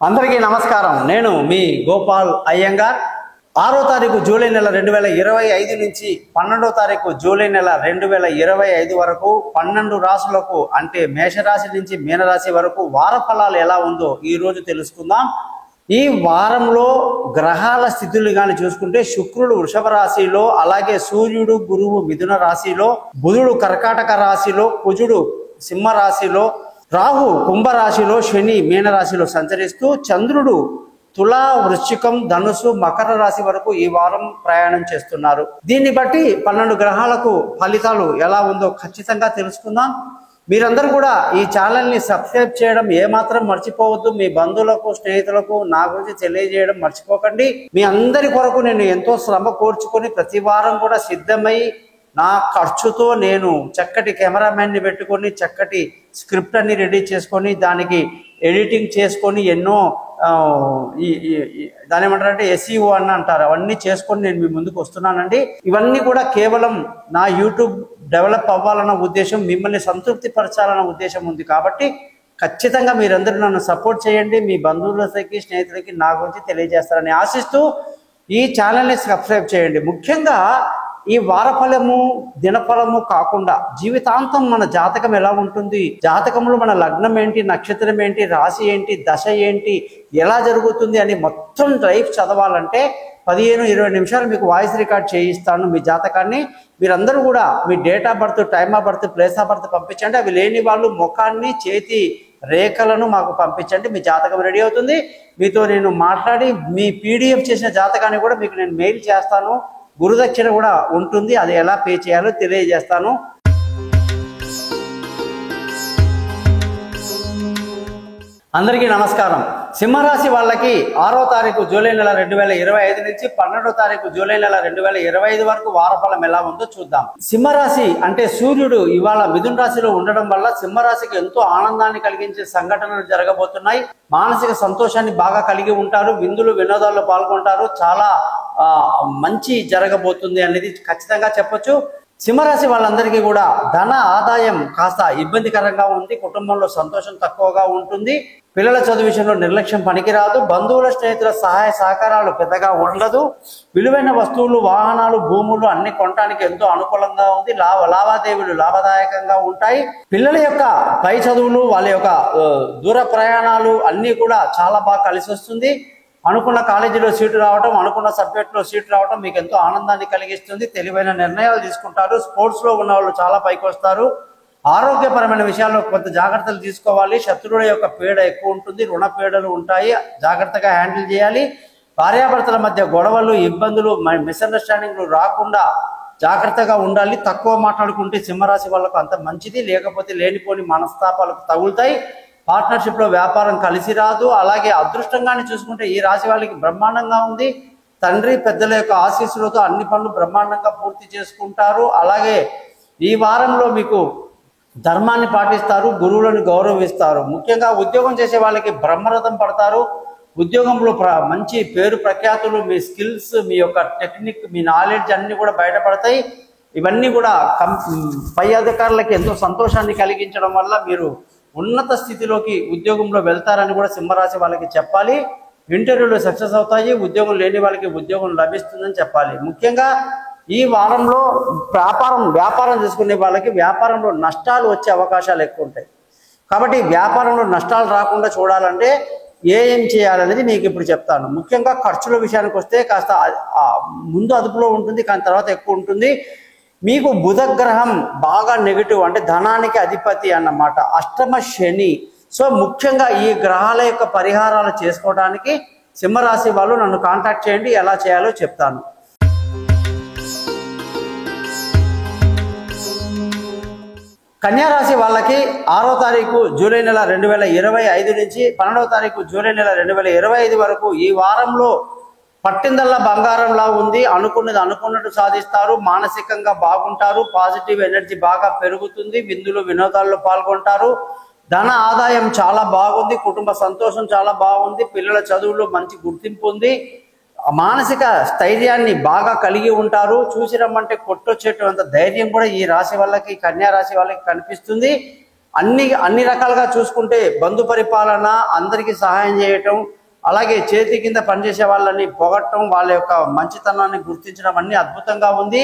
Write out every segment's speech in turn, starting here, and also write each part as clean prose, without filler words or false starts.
అందరికీ నమస్కారం. నేను మీ గోపాల్ అయ్యంగార్. 6వ తారీఖు జూలై నెల 2025 నుంచి 12వ తారీఖు జూలై నెల 2025 వరకు 12 రాశులకు అంటే మేషరాశి నుంచి మీనరాశి వరకు వార ఫలాలు ఎలా ఉందో ఈ రోజు తెలుసుకుందాం. ఈ వారంలో గ్రహాల స్థితులు కానీ చూసుకుంటే శుక్రుడు వృషభ రాశిలో, అలాగే సూర్యుడు గురువు మిథున రాశిలో, బుధుడు కర్కాటక రాశిలో, కుజుడు సింహ రాశిలో, రాహు కుంభరాశిలో, శని మీనరాశిలో సంచరిస్తూ చంద్రుడు తులా, వృశ్చికం, ధనుసు, మకర రాశి వరకు ఈ వారం ప్రయాణం చేస్తున్నారు. దీన్ని బట్టి 12 గ్రహాలకు ఫలితాలు ఎలా ఉందో ఖచ్చితంగా తెలుసుకుందాం. మీరందరూ కూడా ఈ ఛానల్ని సబ్స్క్రైబ్ చేయడం ఏమాత్రం మర్చిపోవద్దు. మీ బంధువులకు, స్నేహితులకు నా గురించి తెలియజేయడం మర్చిపోకండి. మీ అందరి కొరకు నేను ఎంతో శ్రమ కోర్చుకొని ప్రతి వారం కూడా సిద్ధమై నా ఖర్చుతో నేను చక్కటి కెమెరామ్యాన్ని పెట్టుకొని చక్కటి స్క్రిప్ట్ అన్ని రెడీ చేసుకొని దానికి ఎడిటింగ్ చేసుకొని ఎన్నో దాని ఏమంటారంటే SEO అని అంటారు, అవన్నీ చేసుకొని నేను మీ ముందుకు వస్తున్నానండి. ఇవన్నీ కూడా కేవలం నా యూట్యూబ్ డెవలప్ అవ్వాలన్న ఉద్దేశం, మిమ్మల్ని సంతృప్తి పరచాలన్న ఉద్దేశం ఉంది. కాబట్టి ఖచ్చితంగా మీరందరూ నన్ను సపోర్ట్ చేయండి. మీ బంధువులకి, స్నేహితులకి నా గురించి తెలియజేస్తారని ఆశిస్తూ ఈ ఛానల్ని సబ్స్క్రైబ్ చేయండి. ముఖ్యంగా ఈ వారఫలము, దినఫలము కాకుండా జీవితాంతం మన జాతకం ఎలా ఉంటుంది, జాతకంలో మన లగ్నం ఏంటి, నక్షత్రం ఏంటి, రాశి ఏంటి, దశ ఏంటి, ఎలా జరుగుతుంది అని మొత్తం లైఫ్ చదవాలంటే 15-20 నిమిషాలు మీకు వాయిస్ రికార్డ్ చేయిస్తాను మీ జాతకాన్ని. మీరందరూ కూడా మీ date of birth, time of birth, place of birth పంపించండి. అవి లేని వాళ్ళు ముఖాన్ని, చేతి రేఖలను మాకు పంపించండి. మీ జాతకం రెడీ అవుతుంది. మీతో నేను మాట్లాడి మీ PDF చేసిన జాతకాన్ని కూడా మీకు నేను మెయిల్ చేస్తాను. గురుదక్షిణ కూడా ఉంటుంది, అది ఎలా పే చేయాలో తెలియజేస్తాను. అందరికీ నమస్కారం. సింహరాశి వాళ్ళకి 6వ తారీఖు జూలై నెల 2025 నుంచి 12వ తారీఖు జూలై నెల 2025 వరకు వారఫలం ఎలా ఉందో చూద్దాం. సింహరాశి అంటే సూర్యుడు ఇవాళ మిథున రాశిలో ఉండడం వల్ల సింహరాశికి ఎంతో ఆనందాన్ని కలిగించే సంఘటనలు జరగబోతున్నాయి. మానసిక సంతోషాన్ని బాగా కలిగి ఉంటారు. విందులు, వినోదాల్లో పాల్గొంటారు. చాలా మంచి జరగబోతుంది అనేది ఖచ్చితంగా చెప్పొచ్చు. సింహరాశి వాళ్ళందరికీ కూడా ధన ఆదాయం కాస్త ఇబ్బందికరంగా ఉంది. కుటుంబంలో సంతోషం తక్కువగా ఉంటుంది. పిల్లల చదువు విషయంలో నిర్లక్ష్యం పనికిరాదు. బంధువుల, స్నేహితుల సహాయ సహకారాలు పెద్దగా ఉండదు. విలువైన వస్తువులు, వాహనాలు, భూములు అన్ని కొనడానికి ఎంతో అనుకూలంగా ఉంది. లావాదేవీలు లాభదాయకంగా ఉంటాయి. పిల్లల యొక్క పై చదువులు, వాళ్ళ యొక్క దూర ప్రయాణాలు అన్నీ కూడా చాలా బాగా కలిసి వస్తుంది. అనుకున్న కాలేజీలో సీటు రావడం, అనుకున్న సబ్జెక్టులో సీటు రావడం మీకు ఎంతో ఆనందాన్ని కలిగిస్తుంది. తెలివైన నిర్ణయాలు తీసుకుంటారు. స్పోర్ట్స్లో ఉన్న వాళ్ళు చాలా పైకి వస్తారు. ఆరోగ్యపరమైన విషయాల్లో కొంత జాగ్రత్తలు తీసుకోవాలి. శత్రువుల యొక్క పీడ ఎక్కువ ఉంటుంది. రుణ పీడలు ఉంటాయి, జాగ్రత్తగా హ్యాండిల్ చేయాలి. భార్యాభర్తల మధ్య గొడవలు, ఇబ్బందులు, మిస్అండర్స్టాండింగ్లు రాకుండా జాగ్రత్తగా ఉండాలి. తక్కువ మాట్లాడుకుంటే సింహరాశి వాళ్ళకు అంత మంచిది, లేకపోతే లేనిపోని మనస్తాపాలకు తగులుతాయి. పార్ట్నర్షిప్లో వ్యాపారం కలిసి రాదు. అలాగే అదృష్టంగానే చూసుకుంటే ఈ రాశి వాళ్ళకి బ్రహ్మాండంగా ఉంది. తండ్రి పెద్దల యొక్క ఆశీస్సులతో అన్ని పనులు బ్రహ్మాండంగా పూర్తి చేసుకుంటారు. అలాగే ఈ వారంలో మీకు ధర్మాన్ని పాటిస్తారు, గురువులను గౌరవిస్తారు. ముఖ్యంగా ఉద్యోగం చేసే వాళ్ళకి బ్రహ్మరథం పడతారు. ఉద్యోగంలో మంచి పేరు ప్రఖ్యాతులు, మీ స్కిల్స్, మీ యొక్క టెక్నిక్, మీ నాలెడ్జ్ అన్నీ కూడా బయటపడతాయి. ఇవన్నీ కూడా పై అధికారులకి ఎంతో సంతోషాన్ని కలిగించడం వల్ల మీరు ఉన్నత స్థితిలోకి ఉద్యోగంలో వెళ్తారని కూడా సింహరాశి వాళ్ళకి చెప్పాలి. ఇంటర్వ్యూలో సక్సెస్ అవుతాయి. ఉద్యోగం లేని వాళ్ళకి ఉద్యోగం లభిస్తుందని చెప్పాలి. ముఖ్యంగా ఈ వారంలో వ్యాపారం చేసుకునే వాళ్ళకి వ్యాపారంలో నష్టాలు వచ్చే అవకాశాలు ఎక్కువ ఉంటాయి. కాబట్టి వ్యాపారంలో నష్టాలు రాకుండా చూడాలంటే ఏం చేయాలనేది మీకు ఇప్పుడు చెప్తాను. ముఖ్యంగా ఖర్చుల విషయానికి వస్తే కాస్త ముందు అదుపులో ఉంటుంది, కానీ తర్వాత ఎక్కువ ఉంటుంది. మీకు బుధగ్రహం బాగా నెగిటివ్, అంటే ధనానికి అధిపతి అన్నమాట, అష్టమ శని. సో ముఖ్యంగా ఈ గ్రహాల యొక్క పరిహారాలు చేసుకోవడానికి సింహరాశి వాళ్ళు నన్ను కాంటాక్ట్ చేయండి, ఎలా చేయాలో చెప్తాను. కన్యారాశి వాళ్ళకి 6వ తారీఖు జూలై నెల 2025 నుంచి 12వ తారీఖు జూలై నెల 2025 వరకు ఈ వారంలో పట్టిందల్లా బంగారంలా ఉంది. అనుకున్నది అనుకున్నట్టు సాధిస్తారు. మానసికంగా బాగుంటారు. పాజిటివ్ ఎనర్జీ బాగా పెరుగుతుంది. విందులు, వినోదాల్లో పాల్గొంటారు. ధన ఆదాయం చాలా బాగుంది. కుటుంబ సంతోషం చాలా బాగుంది. పిల్లల చదువులో మంచి గుర్తింపు ఉంది. మానసిక స్థైర్యాన్ని బాగా కలిగి ఉంటారు. చూసి రమ్మంటే కొట్టొచ్చేటంత ధైర్యం కూడా ఈ రాశి వాళ్ళకి, కన్యా రాశి వాళ్ళకి కనిపిస్తుంది. అన్ని రకాలుగా చూసుకుంటే బంధు పరిపాలన, అందరికీ సహాయం చేయటం, అలాగే చేతి కింద పనిచేసే వాళ్ళని పొగట్టడం, వాళ్ళ యొక్క మంచితనాన్ని గుర్తించడం అన్ని అద్భుతంగా ఉంది.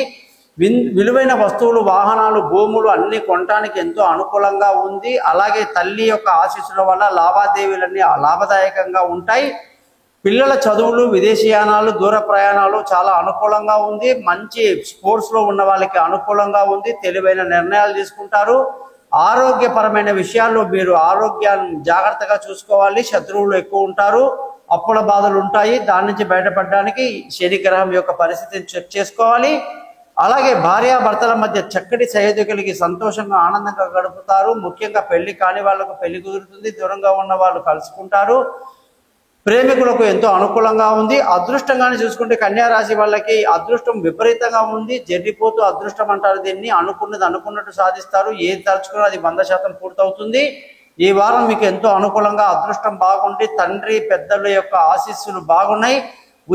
విలువైన వస్తువులు, వాహనాలు, భూములు అన్ని కొనడానికి ఎంతో అనుకూలంగా ఉంది. అలాగే తల్లి యొక్క ఆశీస్సుల వల్ల లావాదేవీలన్నీ లాభదాయకంగా ఉంటాయి. పిల్లల చదువులు, విదేశీయానాలు, దూర ప్రయాణాలు చాలా అనుకూలంగా ఉంది. మంచి స్పోర్ట్స్లో ఉన్న వాళ్ళకి అనుకూలంగా ఉంది. తెలివైన నిర్ణయాలు తీసుకుంటారు. ఆరోగ్యపరమైన విషయాల్లో మీరు ఆరోగ్యాన్ని జాగ్రత్తగా చూసుకోవాలి. శత్రువులు ఎక్కువ ఉంటారు, అప్పుల బాధలు ఉంటాయి. దాని నుంచి బయటపడడానికి శని గ్రహం యొక్క పరిస్థితిని చెక్ చేసుకోవాలి. అలాగే భార్యాభర్తల మధ్య చక్కటి సయోధ్య కలిగి సంతోషంగా ఆనందంగా గడుపుతారు. ముఖ్యంగా పెళ్లి కాని వాళ్ళకు పెళ్లి కుదురుతుంది. దూరంగా ఉన్న వాళ్ళు కలుసుకుంటారు. ప్రేమికులకు ఎంతో అనుకూలంగా ఉంది. అదృష్టంగానే చూసుకుంటే కన్యా రాశి వాళ్ళకి అదృష్టం విపరీతంగా ఉంది. జరిగిపోతూ అదృష్టం అంటారు దీన్ని. అనుకున్నది అనుకున్నట్టు సాధిస్తారు. ఏది తలుచుకున్నా అది 100% పూర్తవుతుంది. ఈ వారం మీకు ఎంతో అనుకూలంగా అదృష్టం బాగుండి తండ్రి పెద్దల యొక్క ఆశీస్సులు బాగున్నాయి.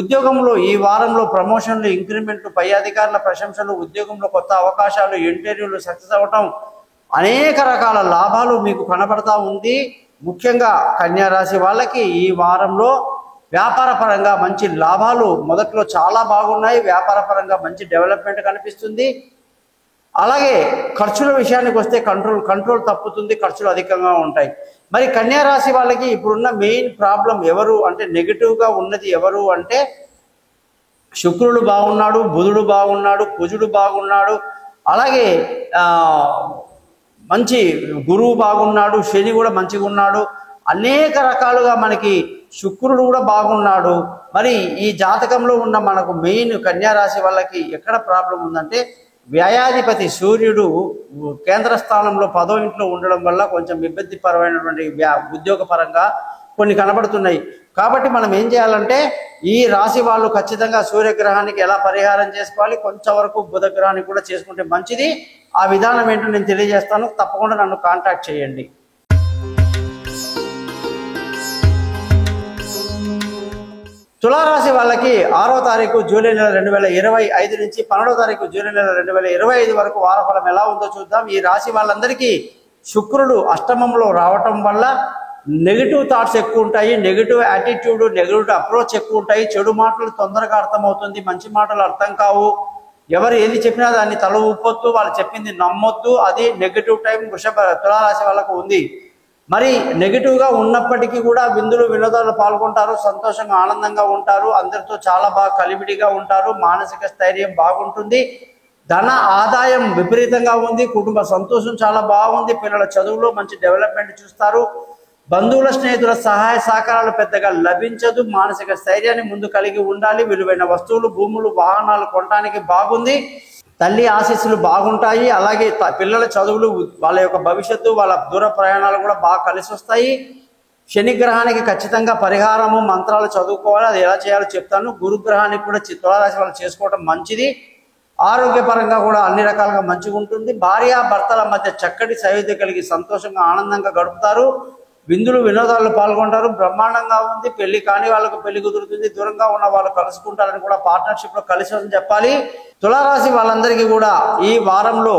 ఉద్యోగంలో ఈ వారంలో ప్రమోషన్లు, ఇంక్రిమెంట్లు, పై అధికారుల ప్రశంసలు, ఉద్యోగంలో కొత్త అవకాశాలు, ఇంటర్వ్యూలు సక్సెస్ అవ్వటం, అనేక రకాల లాభాలు మీకు కనబడతా ఉంది. ముఖ్యంగా కన్యా రాశి వాళ్ళకి ఈ వారంలో వ్యాపార పరంగా మంచి లాభాలు మొదట్లో చాలా బాగున్నాయి. వ్యాపార పరంగా మంచి డెవలప్మెంట్ కనిపిస్తుంది. అలాగే ఖర్చుల విషయానికి వస్తే కంట్రోల్ తప్పుతుంది. ఖర్చులు అధికంగా ఉంటాయి. మరి కన్యా రాశి వాళ్ళకి ఇప్పుడున్న మెయిన్ ప్రాబ్లం ఎవరు అంటే, నెగిటివ్గా ఉన్నది ఎవరు అంటే, శుక్రుడు బాగున్నాడు, బుధుడు బాగున్నాడు, కుజుడు బాగున్నాడు, అలాగే మంచి గురువు బాగున్నాడు, శని కూడా మంచిగా ఉన్నాడు. అనేక రకాలుగా మనకి శుక్రుడు కూడా బాగున్నాడు. మరి ఈ జాతకంలో ఉన్న మనకు మెయిన్ కన్యా రాశి వాళ్ళకి ఎక్కడ ప్రాబ్లం ఉందంటే, వ్యయాధిపతి సూర్యుడు కేంద్ర స్థానంలో 10వ ఇంట్లో ఉండడం వల్ల కొంచెం ఇబ్బందిపరమైనటువంటి ఉద్యోగపరంగా కొన్ని కనబడుతున్నాయి. కాబట్టి మనం ఏం చేయాలంటే, ఈ రాశి వాళ్ళు ఖచ్చితంగా సూర్యగ్రహానికి ఎలా పరిహారం చేసుకోవాలి, కొంచెం వరకు బుధగ్రహానికి కూడా చేసుకుంటే మంచిది. ఆ విధానం ఏంటో నేను తెలియజేస్తాను. తప్పకుండా నన్ను కాంటాక్ట్ చేయండి. తులారాశి వాళ్ళకి 6వ తారీఖు జూలై నెల 2025 నుంచి 12వ తారీఖు జూలై నెల 2025 వరకు వారఫలం ఎలా ఉందో చూద్దాం. ఈ రాశి వాళ్ళందరికీ శుక్రుడు అష్టమంలో రావటం వల్ల నెగిటివ్ థాట్స్ ఎక్కువ ఉంటాయి. నెగిటివ్ యాటిట్యూడ్, నెగిటివ్ అప్రోచ్ ఎక్కువ ఉంటాయి. చెడు మాటలు తొందరగా అర్థమవుతుంది. మంచి మాటలు అర్థం కావు. ఎవరు ఏది చెప్పినా దాన్ని తల ఊపొద్దు, వాళ్ళు చెప్పింది నమ్మొద్దు. అది నెగిటివ్ టైం తులారాశి వాళ్ళకు ఉంది. మరి నెగిటివ్గా ఉన్నప్పటికీ కూడా విందులు వినోదాలు పాల్గొంటారు. సంతోషంగా ఆనందంగా ఉంటారు. అందరితో చాలా బాగా కలివిడిగా ఉంటారు. మానసిక స్థైర్యం బాగుంటుంది. ధన ఆదాయం విపరీతంగా ఉంది. కుటుంబ సంతోషం చాలా బాగుంది. పిల్లల చదువులో మంచి డెవలప్మెంట్ చూస్తారు. బంధువుల, స్నేహితుల సహాయ సహకారాలు పెద్దగా లభించదు. మానసిక స్థైర్యాన్ని ముందు కలిగి ఉండాలి. విలువైన వస్తువులు, భూములు, వాహనాలు కొనడానికి బాగుంది. తల్లి ఆశీస్సులు బాగుంటాయి. అలాగే పిల్లల చదువులు, వాళ్ళ యొక్క భవిష్యత్తు, వాళ్ళ దూర ప్రయాణాలు కూడా బాగా కలిసి వస్తాయి. శనిగ్రహానికి ఖచ్చితంగా పరిహారము, మంత్రాలు చదువుకోవాలి. అది ఎలా చేయాలో చెప్తాను. గురుగ్రహానికి కూడా తులారాశి వాళ్ళు చేసుకోవడం మంచిది. ఆరోగ్యపరంగా కూడా అన్ని రకాలుగా మంచిగా ఉంటుంది. భార్యాభర్తల మధ్య చక్కటి సయోధ్య కలిగి సంతోషంగా ఆనందంగా గడుపుతారు. విందులు వినోదాల్లో పాల్గొంటారు. బ్రహ్మాండంగా ఉంది. పెళ్లి కాని వాళ్ళకు పెళ్లి కుదురుతుంది. దూరంగా ఉన్న వాళ్ళు కలుసుకుంటారని కూడా పార్ట్నర్షిప్ లో కలిసి అని చెప్పాలి. తులారాశి వాళ్ళందరికీ కూడా ఈ వారంలో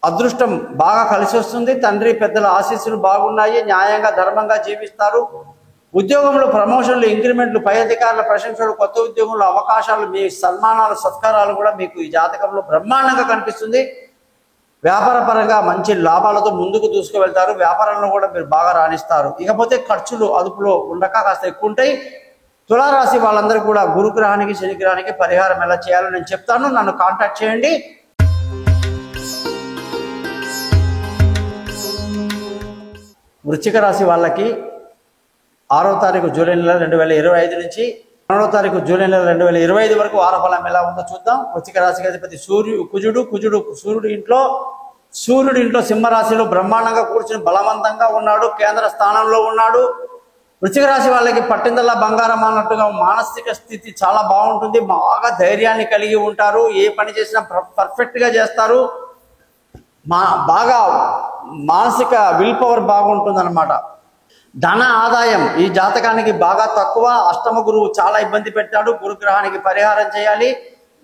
అదృష్టం బాగా కలిసి వస్తుంది. తండ్రి పెద్దల ఆశీస్సులు బాగున్నాయి. న్యాయంగా ధర్మంగా జీవిస్తారు. ఉద్యోగంలో ప్రమోషన్లు, ఇంక్రిమెంట్లు, పై అధికారుల ప్రశంసలు, కొత్త ఉద్యోగంలో అవకాశాలు, మీ సన్మానాలు, సత్కారాలు కూడా మీకు ఈ జాతకంలో బ్రహ్మాండంగా కనిపిస్తుంది. వ్యాపార పరంగా మంచి లాభాలతో ముందుకు దూసుకువెళ్తారు. వ్యాపారంలో కూడా మీరు బాగా రాణిస్తారు. ఇకపోతే ఖర్చులు అదుపులో ఉండక కాస్త ఎక్కువ ఉంటాయి. తులారాశి వాళ్ళందరూ కూడా గురుగ్రహానికి, శనిగ్రహానికి పరిహారం ఎలా చేయాలో నేను చెప్తాను. నన్ను కాంటాక్ట్ చేయండి. వృశ్చిక రాశి వాళ్ళకి 6వ తారీఖు జూలై నెల 2025 నుంచి 12వ తారీఖు జూలై నెల 2025 వరకు వారఫలం ఎలా ఉందో చూద్దాం. వృశ్చిక రాశికి అధిపతి కుజుడు సూర్యుడు ఇంట్లో సింహరాశిలో బ్రహ్మాండంగా కూర్చుని బలవంతంగా ఉన్నాడు. కేంద్ర స్థానంలో ఉన్నాడు. వృశ్చిక రాశి వాళ్ళకి పట్టిందల్లా బంగారం అన్నట్టుగా మానసిక స్థితి చాలా బాగుంటుంది. బాగా ధైర్యాన్ని కలిగి ఉంటారు. ఏ పని చేసినా పర్ఫెక్ట్గా చేస్తారు. బాగా మానసిక విల్ పవర్ బాగుంటుంది అన్నమాట. ధన ఆదాయం ఈ జాతకానికి బాగా తక్కువ. అష్టమ గురువు చాలా ఇబ్బంది పెట్టాడు. గురుగ్రహానికి పరిహారం చేయాలి.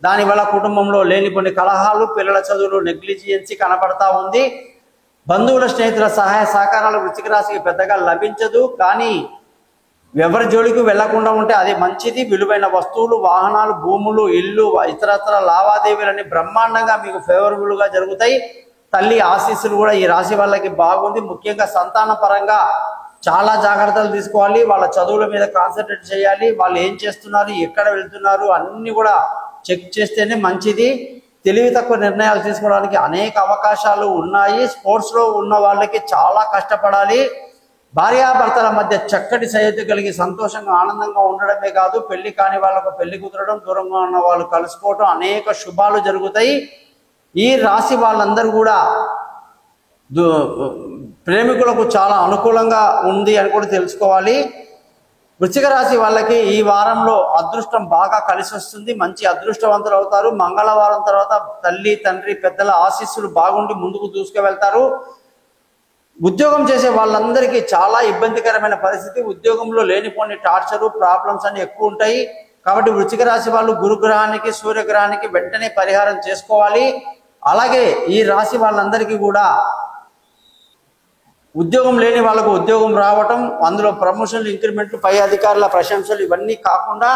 దానివల్ల కుటుంబంలో లేని కొన్ని కలహాలు, పిల్లల చదువులు నెగ్లిజియన్సీ కనపడతా ఉంది. బంధువుల స్నేహితుల సహాయ సహకారాలు వృశ్చిక రాశికి పెద్దగా లభించదు. కానీ ఎవరి జోలికి వెళ్లకుండా ఉంటే అది మంచిది. విలువైన వస్తువులు, వాహనాలు, భూములు, ఇల్లు, ఇతరత్ర లావాదేవీలన్నీ బ్రహ్మాండంగా మీకు ఫేవరబుల్గా జరుగుతాయి. తల్లి ఆశీస్సులు కూడా ఈ రాశి వాళ్ళకి బాగుంది. ముఖ్యంగా సంతాన పరంగా చాలా జాగ్రత్తలు తీసుకోవాలి. వాళ్ళ చదువుల మీద కాన్సన్ట్రేట్ చేయాలి. వాళ్ళు ఏం చేస్తున్నారు, ఎక్కడ వెళ్తున్నారు అన్ని కూడా చెక్ చేస్తేనే మంచిది. తెలివి తక్కువ నిర్ణయాలు తీసుకోవడానికి అనేక అవకాశాలు ఉన్నాయి. స్పోర్ట్స్లో ఉన్న వాళ్ళకి చాలా కష్టపడాలి. భార్యాభర్తల మధ్య చక్కటి సయోధ్య కలిగి సంతోషంగా ఆనందంగా ఉండడమే కాదు, పెళ్లి కాని వాళ్ళకు పెళ్లి కుదరడం, దూరంగా ఉన్న వాళ్ళు కలుసుకోవడం, అనేక శుభాలు జరుగుతాయి. ఈ రాశి వాళ్ళందరూ కూడా ప్రేమికులకు చాలా అనుకూలంగా ఉంది అని కూడా తెలుసుకోవాలి. వృశ్చిక రాశి వాళ్ళకి ఈ వారంలో అదృష్టం బాగా కలిసి వస్తుంది. మంచి అదృష్టవంతులు అవుతారు. మంగళవారం తర్వాత తల్లి, తండ్రి, పెద్దల ఆశీస్సులు బాగుండి ముందుకు దూసుకువెళ్తారు. ఉద్యోగం చేసే వాళ్ళందరికీ చాలా ఇబ్బందికరమైన పరిస్థితి. ఉద్యోగంలో లేనిపోని టార్చరు, ప్రాబ్లమ్స్ అన్ని ఎక్కువ ఉంటాయి. కాబట్టి వృశ్చిక రాశి వాళ్ళు గురుగ్రహానికి, సూర్యగ్రహానికి వెంటనే పరిహారం చేసుకోవాలి. అలాగే ఈ రాశి వాళ్ళందరికీ కూడా ఉద్యోగం లేని వాళ్ళకు ఉద్యోగం రావటం, అందులో ప్రమోషన్లు, ఇంక్రిమెంట్లు, పై అధికారుల ప్రశంసలు ఇవన్నీ కాకుండా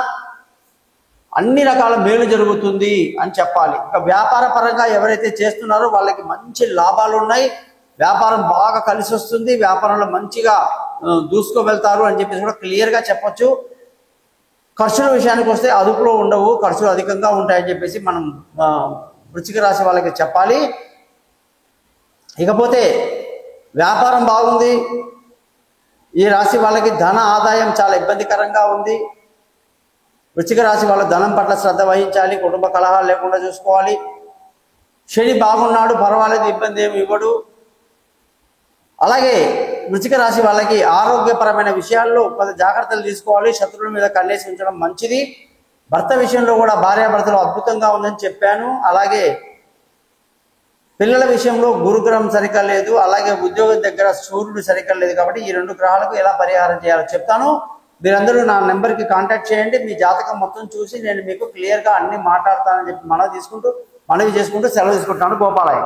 అన్ని రకాల మేలు జరుగుతుంది అని చెప్పాలి. ఇక వ్యాపార పరంగా ఎవరైతే చేస్తున్నారో వాళ్ళకి మంచి లాభాలు ఉన్నాయి. వ్యాపారం బాగా కలిసి వస్తుంది. వ్యాపారంలో మంచిగా దూసుకు వెళ్తారు అని చెప్పేసి కూడా క్లియర్గా చెప్పొచ్చు. ఖర్చుల విషయానికి వస్తే అదుపులో ఉండవు, ఖర్చులు అధికంగా ఉంటాయని చెప్పేసి మనం వృశ్చిక రాశి వాళ్ళకి చెప్పాలి. ఇకపోతే వ్యాపారం బాగుంది. ఈ రాశి వాళ్ళకి ధన ఆదాయం చాలా ఇబ్బందికరంగా ఉంది. వృశ్చిక రాశి వాళ్ళ ధనం పట్ల శ్రద్ధ వహించాలి. కుటుంబ కలహాలు లేకుండా చూసుకోవాలి. శని బాగున్నాడు, పర్వాలేదు, ఇబ్బంది ఏమి ఇవ్వడు. అలాగే వృశ్చిక రాశి వాళ్ళకి ఆరోగ్యపరమైన విషయాల్లో కొంత జాగ్రత్తలు తీసుకోవాలి. శత్రువుల మీద కన్నేసి ఉంచడం మంచిది. భర్త విషయంలో కూడా భార్యాభర్తలు అద్భుతంగా ఉందని చెప్పాను. అలాగే పిల్లల విషయంలో గురుగ్రహం సరిగ్గా లేదు. అలాగే ఉద్యోగం దగ్గర సూర్యుడు సరిగ్గా లేదు. కాబట్టి ఈ రెండు గ్రహాలకు ఎలా పరిహారం చేయాలో చెప్తాను. మీరందరూ నా నెంబర్కి కాంటాక్ట్ చేయండి. మీ జాతకం మొత్తం చూసి నేను మీకు క్లియర్గా అన్ని మాట్లాడతానని చెప్పి మనవి చేసుకుంటూ సెలవు తీసుకుంటాను. గోపాలయ్య.